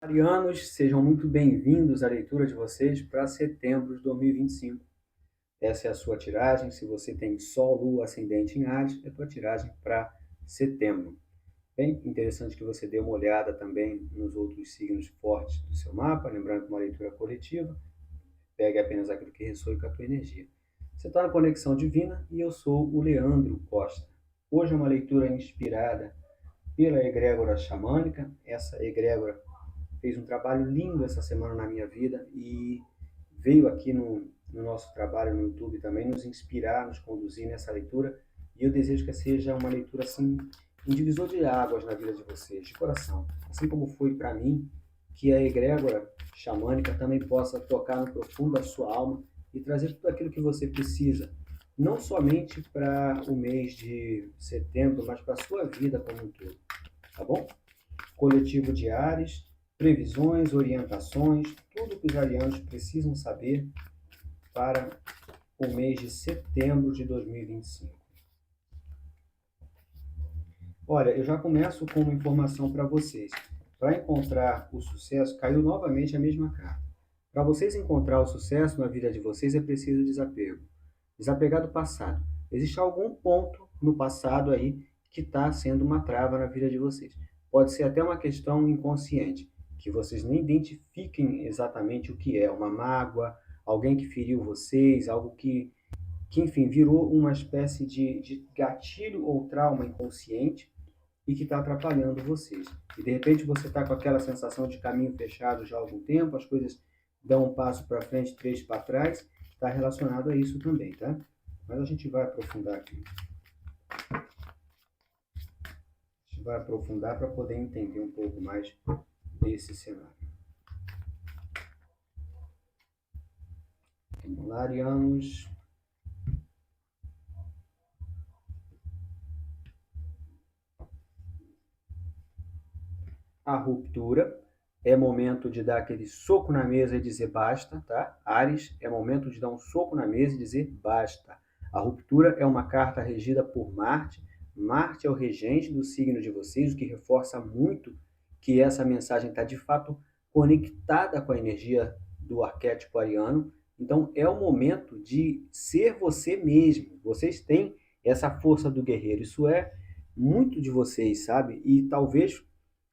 Arianos, sejam muito bem-vindos à leitura de vocês para setembro de 2025. Essa é a sua tiragem. Se você tem Sol, Lua, Ascendente em Áries, é a tua tiragem para setembro. Bem interessante que você dê uma olhada também nos outros signos fortes do seu mapa, lembrando que uma leitura coletiva, pegue apenas aquilo que ressoe com a tua energia. Você está na Conexão Divina e eu sou o Leandro Costa. Hoje é uma leitura inspirada pela egrégora xamânica. Essa egrégora fez um trabalho lindo essa semana na minha vida e veio aqui no nosso trabalho no YouTube também nos inspirar, nos conduzir nessa leitura. E eu desejo que seja uma leitura assim, um divisor de águas na vida de vocês, de coração. Assim como foi para mim, que a egrégora xamânica também possa tocar no profundo da sua alma e trazer tudo aquilo que você precisa, não somente para o mês de setembro, mas para a sua vida como um todo, tá bom? Coletivo de Ares, previsões, orientações, tudo que os arianos precisam saber para o mês de setembro de 2025. Olha, eu já começo com uma informação para vocês. Para encontrar o sucesso, caiu novamente a mesma carta. Para vocês encontrar o sucesso na vida de vocês é preciso desapego. Desapegar do passado. Existe algum ponto no passado aí que está sendo uma trava na vida de vocês. Pode ser até uma questão inconsciente, que vocês nem identifiquem exatamente o que é, uma mágoa, alguém que feriu vocês, algo que enfim, virou uma espécie de gatilho ou trauma inconsciente e que está atrapalhando vocês. E de repente você está com aquela sensação de caminho fechado já há algum tempo, as coisas dão um passo para frente, três para trás, está relacionado a isso também, tá? Mas a gente vai aprofundar aqui. A gente vai aprofundar para poder entender um pouco mais desse cenário. Vamos lá, arianos. A ruptura é momento de dar aquele soco na mesa e dizer basta, tá? Áries, é momento de dar um soco na mesa e dizer basta. A ruptura é uma carta regida por Marte. Marte é o regente do signo de vocês, o que reforça muito que essa mensagem está de fato conectada com a energia do arquétipo ariano. Então é o momento de ser você mesmo. Vocês têm essa força do guerreiro. Isso é muito de vocês, sabe? E talvez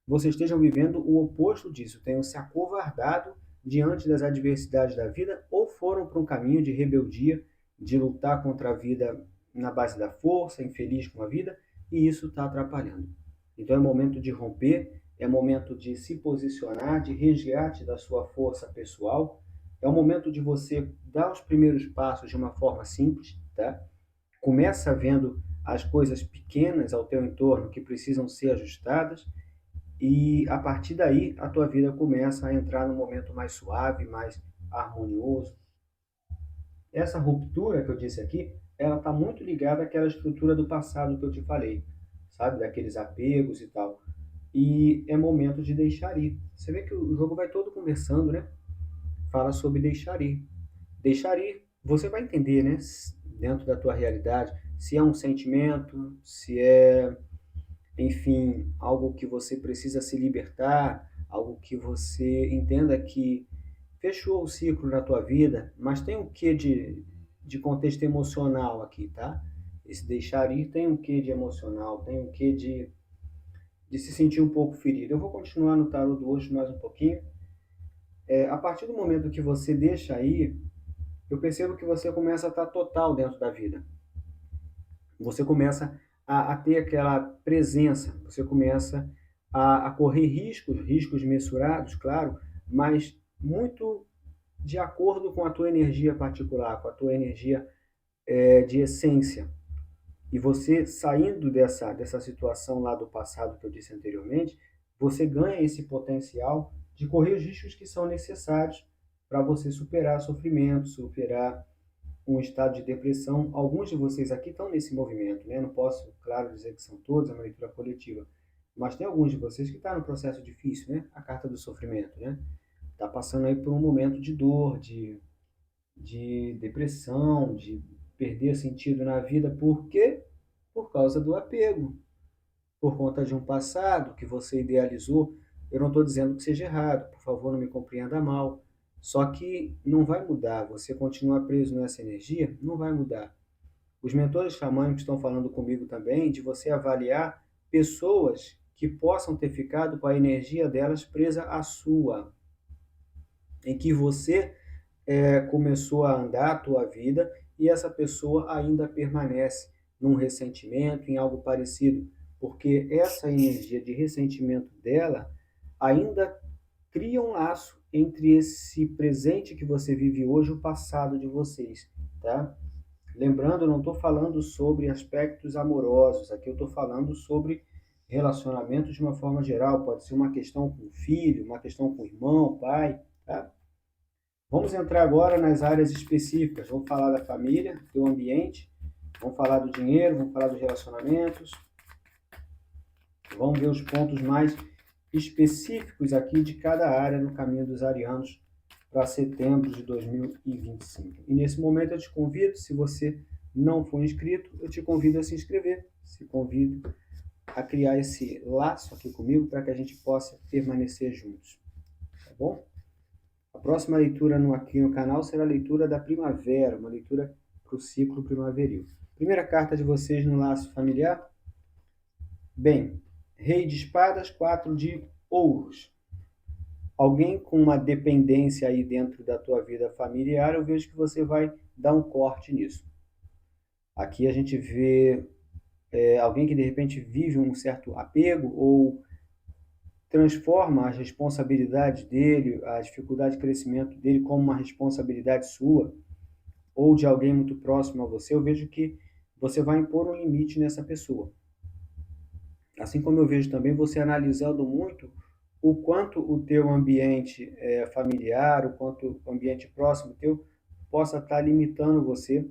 vocês estejam vivendo o oposto disso, tenham se acovardado diante das adversidades da vida ou foram para um caminho de rebeldia, de lutar contra a vida na base da força, infeliz com a vida, e isso está atrapalhando. Então é momento de romper, é momento de se posicionar, de resgate da sua força pessoal, é o momento de você dar os primeiros passos de uma forma simples, tá? Começa vendo as coisas pequenas ao teu entorno que precisam ser ajustadas e a partir daí a tua vida começa a entrar num momento mais suave, mais harmonioso. Essa ruptura que eu disse aqui, ela está muito ligada àquela estrutura do passado que eu te falei, sabe? Daqueles apegos e tal. E é momento de deixar ir. Você vê que o jogo vai todo conversando, né? Fala sobre deixar ir. Deixar ir, você vai entender, né? Dentro da tua realidade, se é um sentimento, se é, enfim, algo que você precisa se libertar, algo que você entenda que fechou o ciclo na tua vida, mas tem um quê de contexto emocional aqui, tá? Esse deixar ir tem um quê de emocional, tem um quê de se sentir um pouco ferido. Eu vou continuar no tarot do hoje mais um pouquinho. A partir do momento que você deixa ir, eu percebo que você começa a estar total dentro da vida. Você começa a ter aquela presença, você começa a correr riscos, riscos mensurados, claro, mas muito de acordo com a tua energia particular, com a tua energia de essência. E você saindo dessa situação lá do passado que eu disse anteriormente, você ganha esse potencial de correr os riscos que são necessários para você superar sofrimento, superar um estado de depressão. Alguns de vocês aqui estão nesse movimento, né? Não posso, claro, dizer que são todos, é uma leitura coletiva, mas tem alguns de vocês que estão no processo difícil, né? A carta do sofrimento, né? Está passando aí por um momento de dor, de depressão, de perder sentido na vida. Por quê? Por causa do apego, por conta de um passado que você idealizou. Eu não estou dizendo que seja errado, por favor, não me compreenda mal. Só que não vai mudar. Você continuar preso nessa energia, não vai mudar. Os mentores xamânicos estão falando comigo também de você avaliar pessoas que possam ter ficado com a energia delas presa à sua, em que você começou a andar a tua vida e essa pessoa ainda permanece num ressentimento, em algo parecido, porque essa energia de ressentimento dela ainda cria um laço entre esse presente que você vive hoje e o passado de vocês, tá? Lembrando, eu não estou falando sobre aspectos amorosos, aqui eu estou falando sobre relacionamentos de uma forma geral, pode ser uma questão com o filho, uma questão com o irmão, pai, tá? Vamos entrar agora nas áreas específicas. Vamos falar da família, do ambiente, vamos falar do dinheiro, vamos falar dos relacionamentos. Vamos ver os pontos mais específicos aqui de cada área no caminho dos arianos para setembro de 2025. E nesse momento eu te convido, se você não for inscrito, eu te convido a se inscrever. Se convido a criar esse laço aqui comigo para que a gente possa permanecer juntos. Tá bom? A próxima leitura aqui no canal será a leitura da primavera, uma leitura para o ciclo primaveril. Primeira carta de vocês no laço familiar. Bem, Rei de espadas, 4 de ouros. Alguém com uma dependência aí dentro da tua vida familiar, eu vejo que você vai dar um corte nisso. Aqui a gente vê alguém que de repente vive um certo apego ou transforma as responsabilidades dele, a dificuldade de crescimento dele como uma responsabilidade sua ou de alguém muito próximo a você, eu vejo que você vai impor um limite nessa pessoa. Assim como eu vejo também você analisando muito o quanto o teu ambiente familiar, o quanto o ambiente próximo teu possa estar limitando você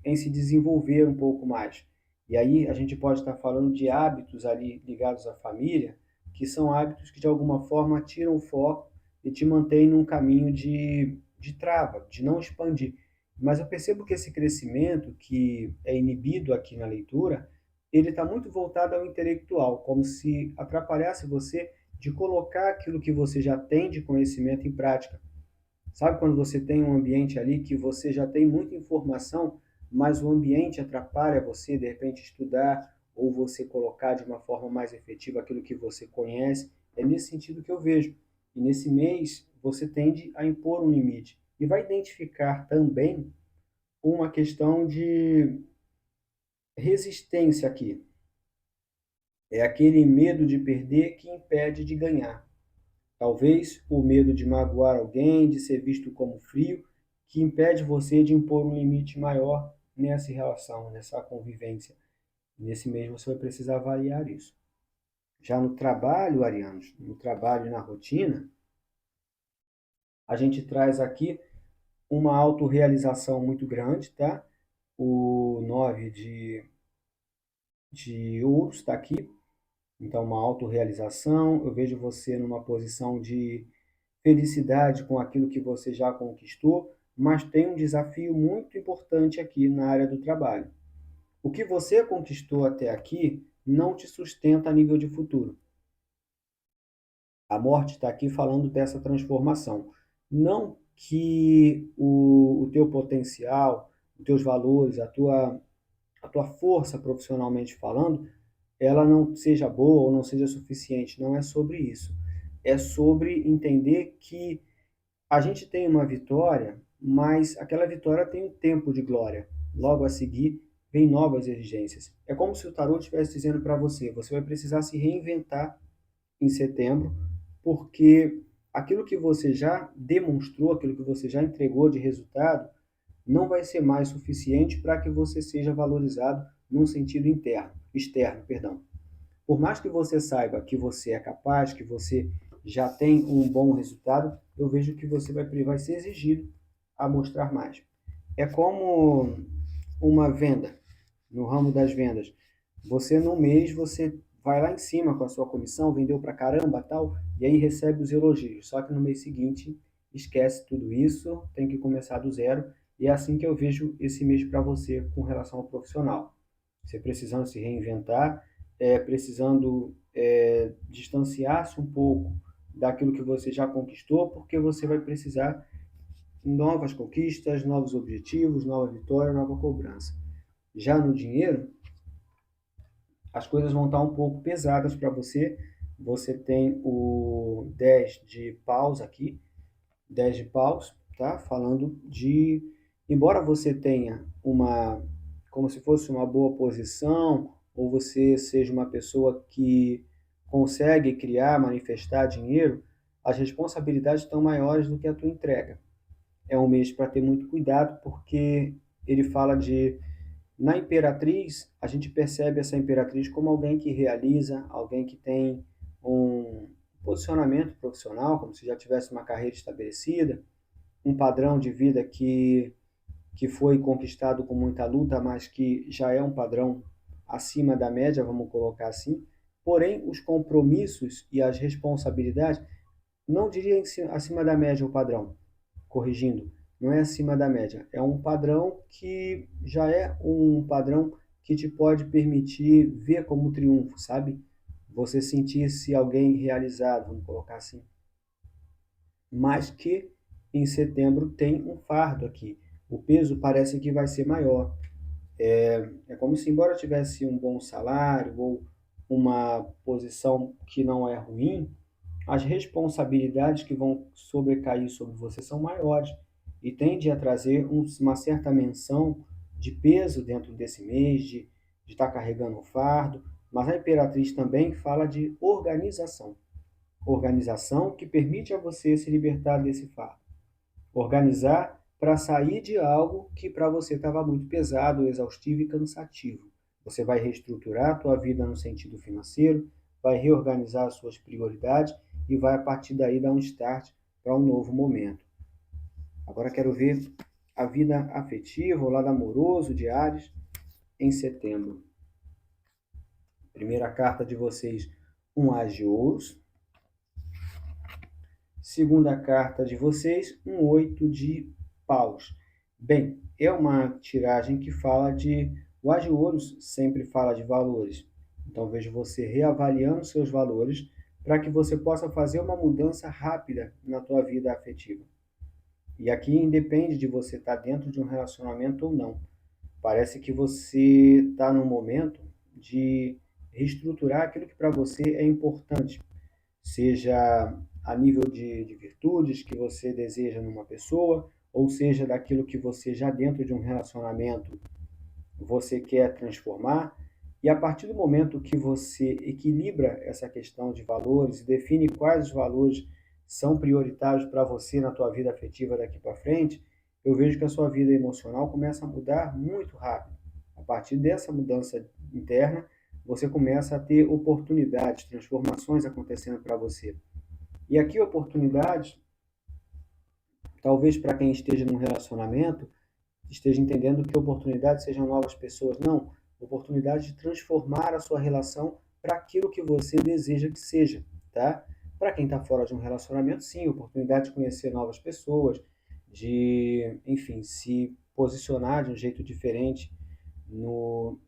em se desenvolver um pouco mais. E aí a gente pode estar falando de hábitos ali ligados à família, que são hábitos que de alguma forma tiram o foco e te mantêm num caminho de trava, de não expandir. Mas eu percebo que esse crescimento que é inibido aqui na leitura, ele está muito voltado ao intelectual, como se atrapalhasse você de colocar aquilo que você já tem de conhecimento em prática. Sabe quando você tem um ambiente ali que você já tem muita informação, mas o ambiente atrapalha você, de repente, estudar ou você colocar de uma forma mais efetiva aquilo que você conhece? É nesse sentido que eu vejo. E nesse mês, você tende a impor um limite. E vai identificar também uma questão de resistência aqui. É aquele medo de perder que impede de ganhar. Talvez o medo de magoar alguém, de ser visto como frio, que impede você de impor um limite maior nessa relação, nessa convivência. Nesse mês você vai precisar avaliar isso. Já no trabalho, arianos, no trabalho e na rotina, a gente traz aqui uma autorrealização muito grande, tá? O 9 de ouros está aqui, então uma autorrealização. Eu vejo você numa posição de felicidade com aquilo que você já conquistou, mas tem um desafio muito importante aqui na área do trabalho. O que você conquistou até aqui não te sustenta a nível de futuro. A morte está aqui falando dessa transformação. Não que o teu potencial, os teus valores, a tua força profissionalmente falando, ela não seja boa ou não seja suficiente. Não é sobre isso. É sobre entender que a gente tem uma vitória, mas aquela vitória tem um tempo de glória. Logo a seguir, vem novas exigências. É como se o tarot estivesse dizendo para você, você vai precisar se reinventar em setembro, porque aquilo que você já demonstrou, aquilo que você já entregou de resultado, não vai ser mais suficiente para que você seja valorizado num sentido externo, perdão. Por mais que você saiba que você é capaz, que você já tem um bom resultado, eu vejo que você vai ser exigido a mostrar mais. É como uma venda, no ramo das vendas. Você no mês, você vai lá em cima com a sua comissão, vendeu pra caramba, tal, e aí recebe os elogios. Só que no mês seguinte, esquece tudo isso, tem que começar do zero, e é assim que eu vejo esse mês para você com relação ao profissional. Você precisando se reinventar, precisando distanciar-se um pouco daquilo que você já conquistou, porque você vai precisar de novas conquistas, novos objetivos, nova vitória, nova cobrança. Já no dinheiro, as coisas vão estar um pouco pesadas para você. Você tem o 10 de paus aqui, 10 de paus, tá? Falando de, embora você tenha uma, como se fosse uma boa posição, ou você seja uma pessoa que consegue criar, manifestar dinheiro, as responsabilidades estão maiores do que a tua entrega. É um mês para ter muito cuidado, porque ele fala de, na imperatriz, a gente percebe essa imperatriz como alguém que realiza, alguém que tem um posicionamento profissional, como se já tivesse uma carreira estabelecida, um padrão de vida que foi conquistado com muita luta, mas que já é um padrão acima da média, vamos colocar assim. Porém, os compromissos e as responsabilidades, não diria acima da média o padrão, corrigindo, não é acima da média, é um padrão que já é um padrão que te pode permitir ver como triunfo, sabe? Você sentir-se alguém realizado, vamos colocar assim. Mas que em setembro tem um fardo aqui. O peso parece que vai ser maior. É como se, embora tivesse um bom salário ou uma posição que não é ruim, as responsabilidades que vão sobrecair sobre você são maiores e tende a trazer uma certa menção de peso dentro desse mês, de estar carregando o fardo. Mas a Imperatriz também fala de organização. Organização que permite a você se libertar desse fardo. Organizar para sair de algo que para você estava muito pesado, exaustivo e cansativo. Você vai reestruturar a tua vida no sentido financeiro, vai reorganizar as suas prioridades e vai a partir daí dar um start para um novo momento. Agora quero ver a vida afetiva, o lado amoroso de Áries em setembro. Primeira carta de vocês, um As de Ouros. Segunda carta de vocês, um 8 de paus. Bem, é uma tiragem que fala de... O As de Ouros sempre fala de valores. Então, vejo você reavaliando seus valores para que você possa fazer uma mudança rápida na tua vida afetiva. E aqui independe de você estar dentro de um relacionamento ou não. Parece que você está num momento de reestruturar aquilo que para você é importante, seja a nível de virtudes que você deseja numa pessoa, ou seja daquilo que você já dentro de um relacionamento você quer transformar. E a partir do momento que você equilibra essa questão de valores e define quais os valores são prioritários para você na tua vida afetiva daqui para frente, eu vejo que a sua vida emocional começa a mudar muito rápido. A partir dessa mudança interna, você começa a ter oportunidades, transformações acontecendo para você. E aqui oportunidades, talvez para quem esteja num relacionamento, esteja entendendo que oportunidades sejam novas pessoas. Não, oportunidade de transformar a sua relação para aquilo que você deseja que seja, tá? Para quem está fora de um relacionamento, sim, oportunidade de conhecer novas pessoas, de, enfim, se posicionar de um jeito diferente no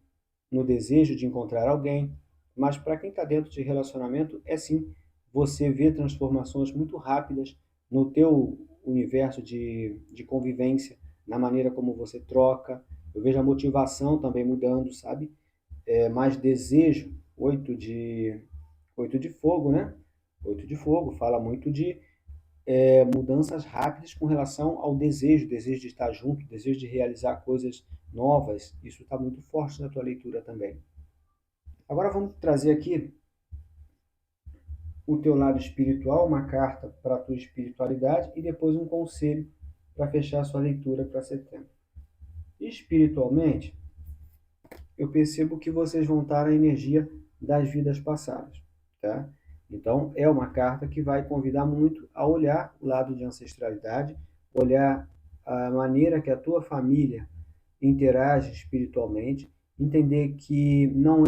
desejo de encontrar alguém. Mas para quem está dentro de relacionamento, é sim, você vê transformações muito rápidas no teu universo de convivência, na maneira como você troca. Eu vejo a motivação também mudando, sabe? Mais desejo, oito de fogo, né? Oito de fogo fala muito de mudanças rápidas com relação ao desejo de estar junto, desejo de realizar coisas novas. Isso está muito forte na tua leitura também. Agora vamos trazer aqui o teu lado espiritual, uma carta para a tua espiritualidade e depois um conselho para fechar a sua leitura para setembro. Espiritualmente, eu percebo que vocês vão estar na energia das vidas passadas, tá? Então, é uma carta que vai convidar muito a olhar o lado de ancestralidade, olhar a maneira que a tua família interage espiritualmente, entender que não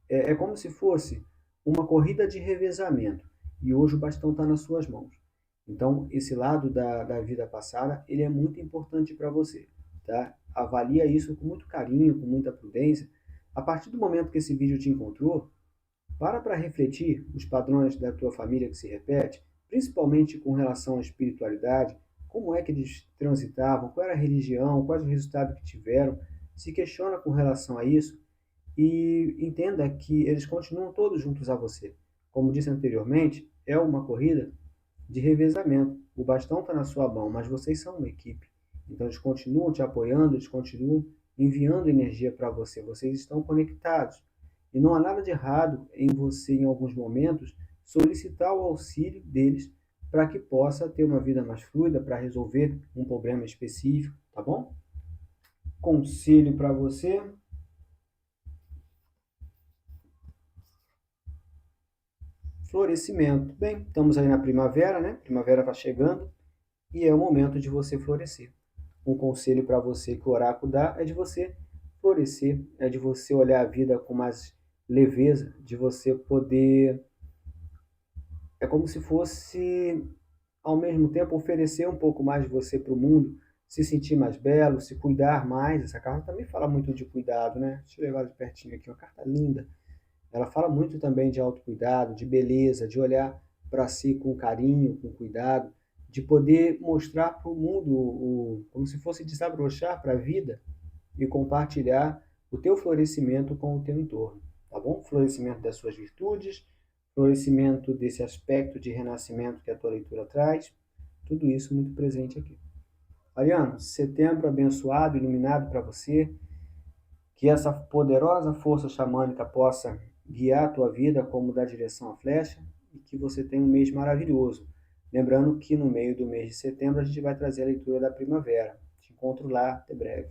é como se fosse uma corrida de revezamento e hoje o bastão está nas suas mãos. Então, esse lado da vida passada, ele é muito importante para você, tá? Avalia isso com muito carinho, com muita prudência. A partir do momento que esse vídeo te encontrou, para refletir os padrões da tua família que se repete, principalmente com relação à espiritualidade, como é que eles transitavam, qual era a religião, quais os resultados que tiveram, se questiona com relação a isso e entenda que eles continuam todos juntos a você. Como disse anteriormente, é uma corrida de revezamento. O bastão está na sua mão, mas vocês são uma equipe. Então eles continuam te apoiando, eles continuam enviando energia para você. Vocês estão conectados. E não há nada de errado em você, em alguns momentos, solicitar o auxílio deles para que possa ter uma vida mais fluida, para resolver um problema específico, tá bom? Conselho para você: florescimento. Bem, estamos aí na primavera, né? Primavera está chegando e é o momento de você florescer. Um conselho para você que o oráculo dá é de você florescer, é de você olhar a vida com mais leveza, de você poder. É como se fosse, ao mesmo tempo, oferecer um pouco mais de você para o mundo, se sentir mais belo, se cuidar mais. Essa carta também fala muito de cuidado, né? Deixa eu levar de pertinho aqui, uma carta linda. Ela fala muito também de autocuidado, de beleza, de olhar para si com carinho, com cuidado, de poder mostrar para o mundo, como se fosse desabrochar para a vida e compartilhar o teu florescimento com o teu entorno, tá bom? Florescimento das suas virtudes, florescimento desse aspecto de renascimento que a tua leitura traz, tudo isso muito presente aqui. Ariano, setembro abençoado, iluminado para você, que essa poderosa força xamânica possa guiar a tua vida como da direção à flecha e que você tenha um mês maravilhoso. Lembrando que no meio do mês de setembro a gente vai trazer a leitura da primavera. Te encontro lá, até breve.